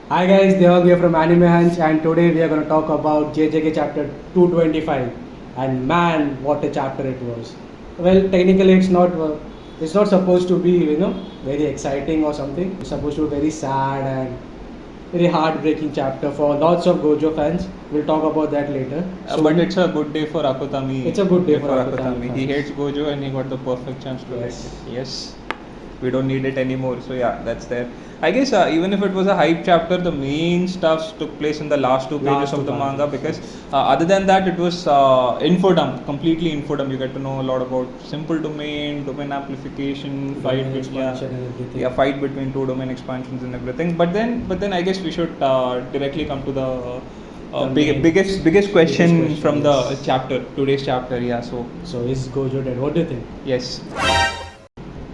Hi guys, Devang here from Anime Hunch, and today we are going to talk about JJK chapter 225. And man, what a chapter it was. Well, technically it's not supposed to be very exciting or something. It's supposed to be very sad and very heartbreaking chapter for lots of Gojo fans. We'll talk about that later. But it's a good day for Akutami. It's a good day for Akutami He fans. hates Gojo and he got the perfect chance to Yes. hate it. Yes. We don't need it anymore. So yeah, that's there. I guess even if it was a hype chapter, the main stuff took place in the last two pages of the manga because other than that, it was infodump, completely infodump. You get to know a lot about simple domain amplification, Domain expansion and everything. fight between two domain expansions and everything. But then I guess we should directly come to the biggest question from the yes. chapter, today's chapter. Yeah, So is Gojo dead? What do you think? yes.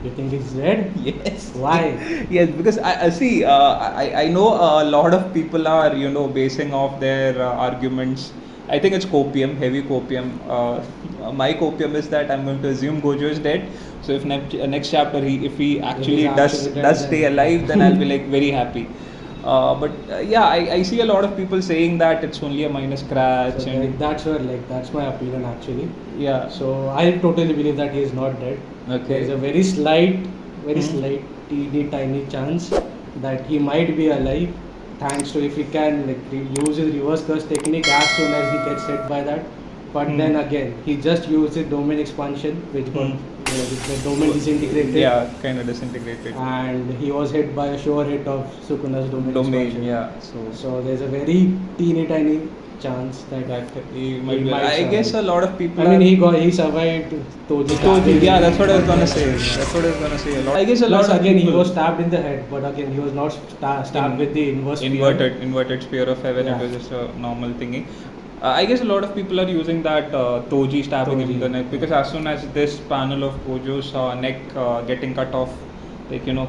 You think he's dead? Yes. Why? Yes, because I see. I know a lot of people are basing off their arguments. I think it's copium, heavy copium. My copium is that I'm going to assume Gojo is dead. So if next chapter if he actually actually dead, does stay then- alive, then I'll be like very happy. But I see a lot of people saying that it's only a minor scratch So and that's my opinion actually. yeah. So I totally believe that he is not dead. Okay. There is a very slight, Mhm. slight, tiny chance that he might be alive. Thanks to if he can use his reverse curse technique as soon as he gets hit by that. But Mhm. then again, he just used his domain expansion, which got which the domain disintegrated. Yeah, kind of disintegrated. And he was hit by a sure hit of Sukuna's domain expansion. Yeah. So there's a very tiny chance that That he might he be. might I guess a survive. lot of people. I mean, he survived Toji. Toji. Yeah, that's what I was gonna say. That's what I was gonna say. A lot. I guess a Plus lot of again, he people- was stabbed in the head, but again, he was not stabbed with the inverse spear. inverted spear of heaven. Yeah. It was just a normal thingy. I guess a lot of people are using that Toji stabbing him in the Toji. neck because as soon as this panel of Gojo's neck getting cut off,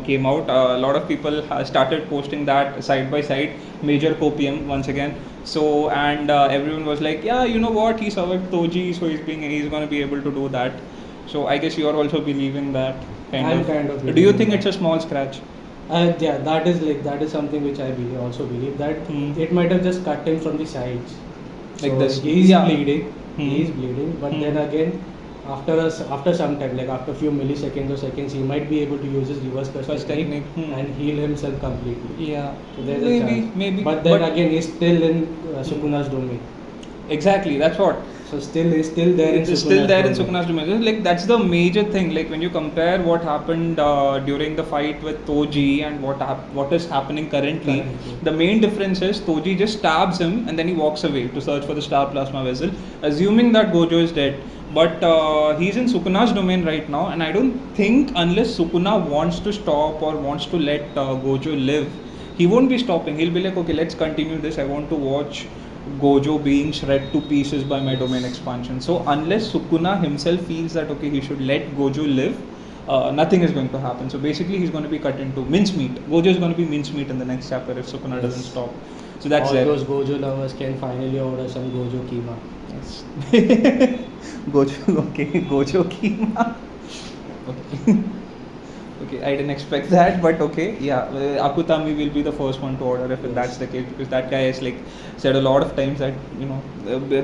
came out, a lot of people started posting that side by side, major copium once again. So and everyone was like, yeah, you know what, he survived Toji, so he's going to be able to do that. So I guess you are also believing that I'm kind of Do you believing think that. it's a small scratch? Yeah, that is something which I also believe that Hmm. it might have just cut him from the sides. Like So this. He is Yeah. bleeding. Hmm. He is bleeding, but Hmm. then again, after some time, like after a few milliseconds or seconds, he might be able to use his reverse curse First technique technique. Hmm. and heal himself completely. Yeah. So there's a maybe, chance. maybe. But then again, he's still in Sukuna's domain. Exactly, that's what. So he's still there in It's Sukuna's still there in domain. Sukuna's domain. Like that's the major thing. Like when you compare what happened during the fight with Toji and what is happening currently, Currently. the main difference is Toji just stabs him and then he walks away to search for the star plasma vessel, assuming that Gojo is dead. But he's in Sukuna's domain right now, and I don't think unless Sukuna wants to stop or wants to let Gojo live, he won't be stopping. He'll be like, okay, let's continue this. I want to watch Gojo being shred to pieces by my domain expansion. So unless Sukuna himself feels that okay, he should let Gojo live, nothing is going to happen. So basically, he's going to be cut into mincemeat. Gojo is going to be mincemeat in the next chapter if Sukuna doesn't Yes. stop. So that's All there. those Gojo lovers can finally order some Gojo Kima. Yes. Gojo, okay, Gojo Kima. Okay. Okay, I didn't expect that, but okay, yeah. Akutami will be the first one to order if Yes. that's the case because that guy has like said a lot of times that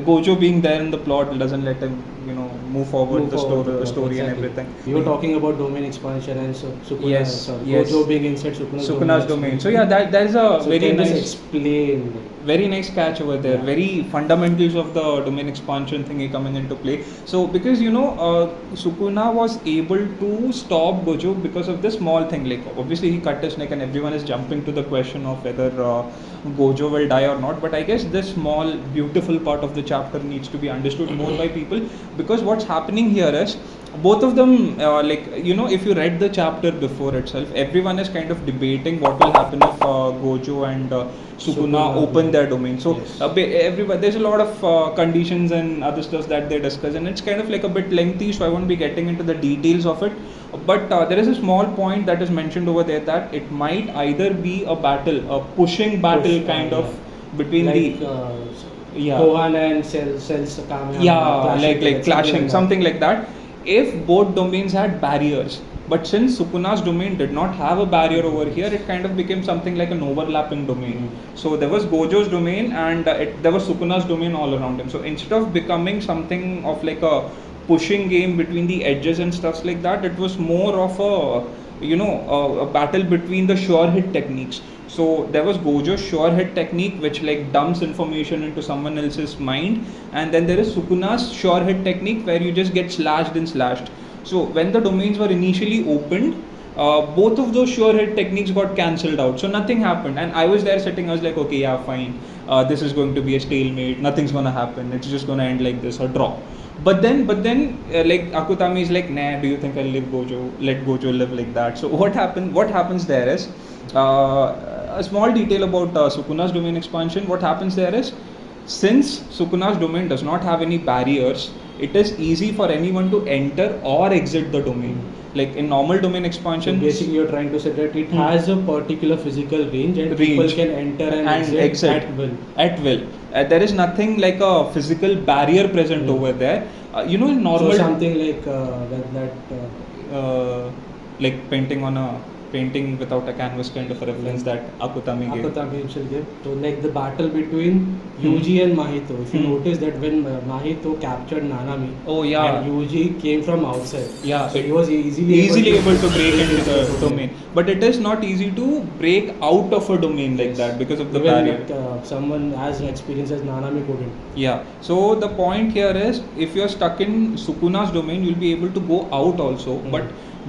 Gojo being there in the plot doesn't let him move forward Move the forward story, the the plot, story and exactly. everything. You were talking about domain expansion and Sukuna, Yes, yes. Gojo being inside Sukuna's domain. So yeah, that is a So very can you just nice. explain? Very nice catch over there. Yeah. Very fundamentals of the domain expansion thingy coming into play. So because Sukuna was able to stop Gojo because of this small thing. Like obviously he cut his neck, and everyone is jumping to the question of whether Gojo will die or not. But I guess this small beautiful part of the chapter needs to be understood more by people because what's happening here is both of them if you read the chapter before itself, everyone is kind of debating what will happen if Gojo and Sukuna open their domain. So Yes. everybody, there's a lot of conditions and other stuff that they discuss, and it's kind of like a bit lengthy, so I won't be getting into the details of it. But there is a small point that is mentioned over there that it might either be a battle, a pushing battle kind of between like, yeah. Kohan and Cells Kamehameha yeah, clashing like together, clashing, that. something like that. If both domains had barriers, But since Sukuna's domain did not have a barrier over here, it kind of became something like an overlapping domain. So there was Gojo's domain and there was Sukuna's domain all around him. So instead of becoming something of like a pushing game between the edges and stuffs like that, it was more of a battle between the sure hit techniques. So there was Gojo's sure hit technique, which like dumps information into someone else's mind, and then there is Sukuna's sure hit technique where you just get slashed and slashed. So when the domains were initially opened, both of those sure hit techniques got cancelled out. So nothing happened, and I was there sitting. I was like, okay, yeah, fine. This is going to be a stalemate. Nothing's gonna happen. It's just gonna end like this, a draw. But then, like Akutami is like, nah. Do you think I'll leave Gojo? Let Gojo live like that. So what happened? What happens there is a small detail about Sukuna's domain expansion. What happens there is, since Sukuna's domain does not have any barriers, it is easy for anyone to enter or exit the domain. Like in normal domain So expansion, basically, you're trying to say that it has a particular physical range, and people Range. can enter and, And exit exit. at will. At will. There is nothing like a physical barrier present Hmm. over there. In normal, So something like that. like painting on a painting without a canvas kind of a reference that Akutami gave. Akutami himself gave. So like the battle between Yuji and Mahito. If you notice that when Mahito captured Nanami, Oh yeah. and Yuji came from outside. Yeah, So he was easily able to break into the domain. But it is not easy to break out of a domain like that because of the Even barrier. someone as experienced as Nanami couldn't. Yeah. So the point here is, if you're stuck in Sukuna's domain, you'll be able to go out also. But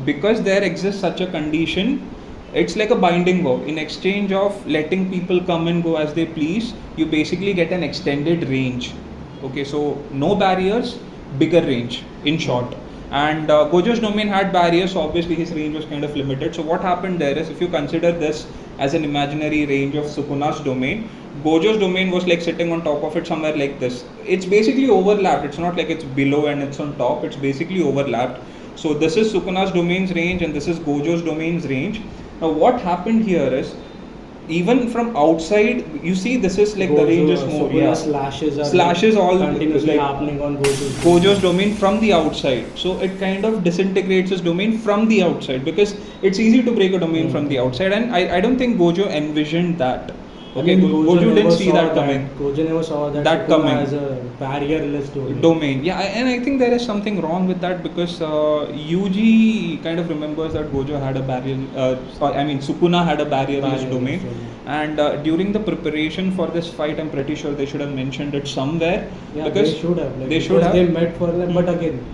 because there exists such a condition, it's like a binding vow. In exchange of letting people come and go as they please, you basically get an extended range. Okay, so no barriers, bigger range, in short. And Gojo's domain had barriers, so obviously his range was kind of limited. So what happened there is, if you consider this as an imaginary range of Sukuna's domain, Gojo's domain was like sitting on top of it somewhere like this. It's basically overlapped. It's not like it's below and it's on top. It's basically overlapped. So this is Sukuna's domain's range and this is Gojo's domain's range. Now what happened here is, even from outside, you see this is like the range is more. Sukuna slashes are Slashes all continuously like happening on Gojo's. Gojo's domain from the outside. So it kind of disintegrates his domain from the outside, because it's easy to break a domain from the outside, and I don't think Gojo envisioned that. Okay, Gojo never didn't see saw that coming. Gojo never saw that, That Sukuna coming. as a barrierless Domain. Yeah, and I think there is something wrong with that, because Yuji kind of remembers that Gojo had a barrier. Sukuna had a barrierless domain. And during the preparation for this fight, I'm pretty sure they should have mentioned it somewhere. Yeah, because they should have. Like, they should because have. They met for like, but again,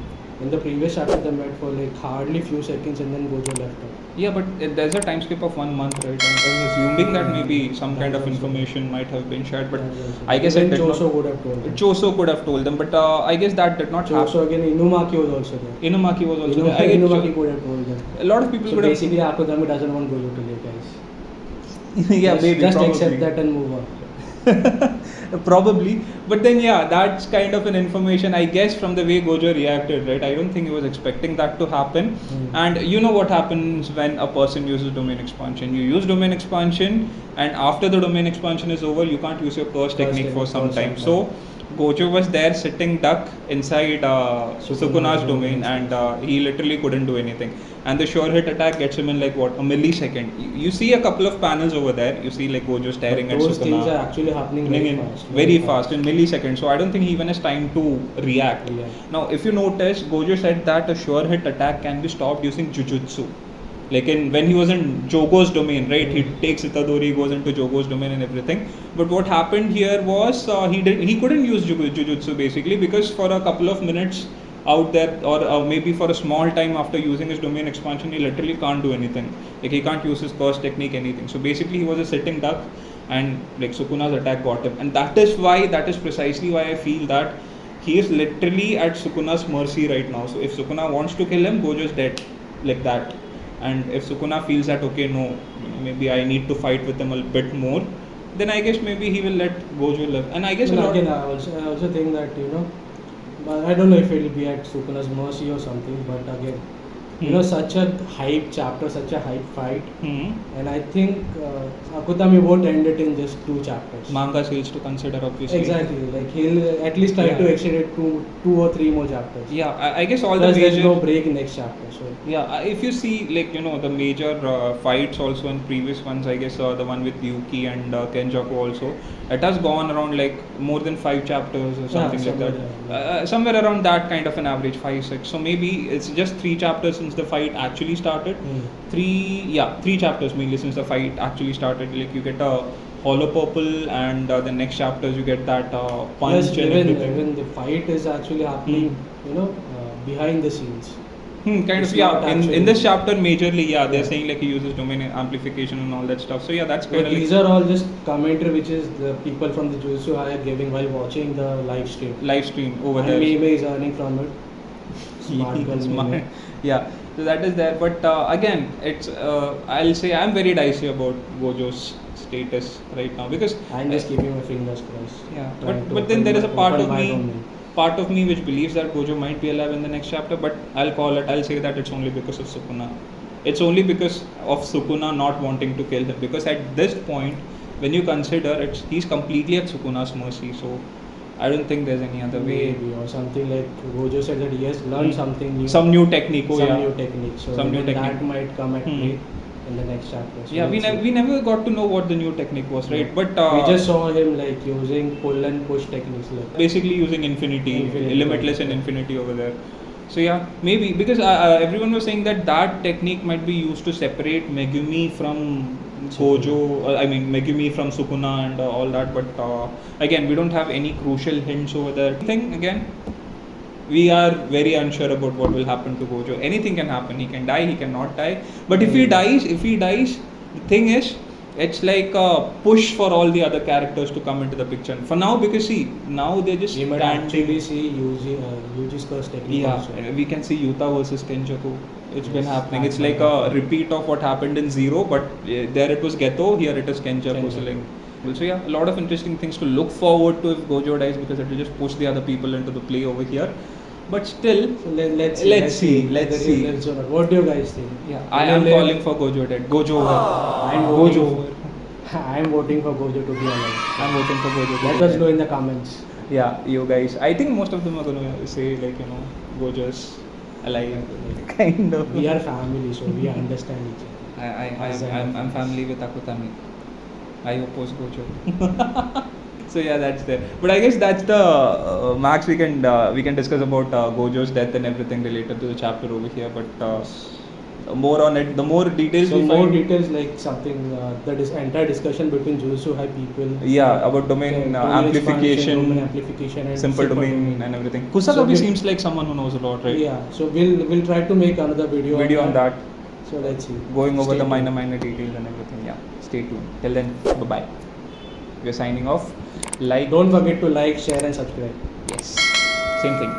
in the previous chapter they met for like hardly few seconds, and then Gojo left out. Yeah, but there's a time skip of 1 month, right? And I was assuming that maybe some kind of information might have been shared, but I guess it Even did Choso not. would have told them. Choso could have told them, but I guess that did not happen. Choso again, Inumaki was also there. Inumaki was also there. I guess Inumaki could have told them. a lot of people So could have. basically, Akutami doesn't want Gojo to live, guys. Yeah, just, maybe. just probably. accept that and move on. Probably, but then yeah, that's kind of an information, I guess, from the way Gojo reacted, right? I don't think he was expecting that to happen. And you know what happens when a person uses domain expansion? You use domain expansion, and after the domain expansion is over, you can't use your curse technique for some time. So Gojo was there sitting duck inside Sukuna's domain, and he literally couldn't do anything. And the sure hit attack gets him in like what, a millisecond. You see a couple of panels over there. You see like Gojo staring at Those Sukuna. things are actually happening Very fast, in milliseconds. So I don't think he even has time to react. Yeah. Now, if you notice, Gojo said that a sure hit attack can be stopped using Jujutsu. Like when he was in Jogo's domain, right? He takes Itadori, goes into Jogo's domain and everything. But what happened here was he couldn't use Jujutsu basically, because for a couple of minutes out there, or maybe for a small time after using his domain expansion, he literally can't do anything. Like he can't use his curse technique, anything. So basically, he was a sitting duck, and like Sukuna's attack got him. And that is precisely why I feel that he is literally at Sukuna's mercy right now. So if Sukuna wants to kill him, Gojo is dead, like that. And if Sukuna feels that, okay, no, maybe I need to fight with him a bit more, then I guess maybe he will let Gojo live. And I guess again, I also think that, I don't know if it will be at Sukuna's mercy or something, but again, You know, such a hype chapter, such a hype fight, Hmm. and I think Akutami won't end it in just 2 chapters. Manga sales to consider, obviously. Exactly, like he'll at least try Yeah. to extend it to 2 or 3 more chapters. Yeah, I guess all Plus, the there's major. no break in next chapter, so Yeah, if you see, like, you know, the major fights also in previous ones, I guess the one with Yuki and Kenjaku also, it has gone around like more than 5 chapters or something like somewhere that. around. Somewhere around that kind of an average, 5, 6. So maybe it's just 3 chapters since the fight actually started. Hmm. 3 chapters mainly since the fight actually started. Like, you get a hollow purple, and the next chapters you get that punch Yes, and everything. even the fight is actually happening, you know, behind the scenes. Kind It's of, yeah. not In actually- this chapter, majorly, yeah, they're Yeah. saying like he uses domain amplification and all that stuff. So yeah, that's kind But of these are all just commentary which is the people from the Jujutsu are giving while watching the live stream. live stream over And there. Meme is earning from it. Smart girl Smart. Meme. Yeah, so that is there. But again, it's I'll say I'm very dicey about Gojo's status right now because I'm just keeping my fingers crossed. yeah. Trying to But then there is a open- part open of wide me. on Part of me which believes that Gojo might be alive in the next chapter, but I'll say that it's only because of Sukuna. It's only because of Sukuna not wanting to kill him. Because at this point, when you consider he's completely at Sukuna's mercy. So I don't think there's any other way. Maybe or something like Gojo said that he has learned something new. Some new technique. Oh, some yeah. new technique. So Some new even technique. that might come at Hmm. play in the next chapter. So Yeah, let's see. we never got to know what the new technique was, right? But we just saw him like using pull and push techniques. Like basically using infinity, Infinity. limitless and infinity over there. So yeah, maybe because everyone was saying that technique might be used to separate Megumi from Gojo. I mean Megumi from Sukuna and all that. But again, we don't have any crucial hints over there. Thing again, we are very unsure about what will happen to Gojo. Anything can happen. He can die. He cannot die. But if he dies, the thing is, it's like a push for all the other characters to come into the picture. For now, because see, now they're just we might standing. actually see Yuji's curse technique Yeah, also. we can see Yuta versus Kenjaku. It's been Yes, happening. that's It's like what a repeat of what happened in Zero, but there it was Geto, here it is Kenjaku. So, Kenjaku. so yeah, a lot of interesting things to look forward to if Gojo dies because it will just push the other people into the play over here. But still, So let's Let's see. whether he lives or not. What do you guys think? yeah, I Will am he live? calling for Gojo dead. Gojo over. I'm Gojo voting, over. I'm voting for Gojo to be alive. I'm voting for Gojo. to Let be us dead. know in the comments. Yeah, you guys. I think most of them are gonna say like Gojo's alive, kind of. We are family, so we understand each other. I'm family with Akutami. I oppose Gojo. So yeah, that's there. But I guess that's the max we can discuss about Gojo's death and everything related to the chapter over here. But more on it, the more details So we more find. details like something entire discussion between Jujutsu High people. Yeah, about domain amplification, domain amplification, and simple domain and everything. Kusakabe So we- seems like someone who knows a lot, right? Yeah, so we'll try to make another video. On that, So let's see. going over Stay the tuned. minor details and everything. Yeah, stay tuned. Till then, bye bye. We're signing off. Like, Don't forget to like, share, and subscribe. yes, same thing.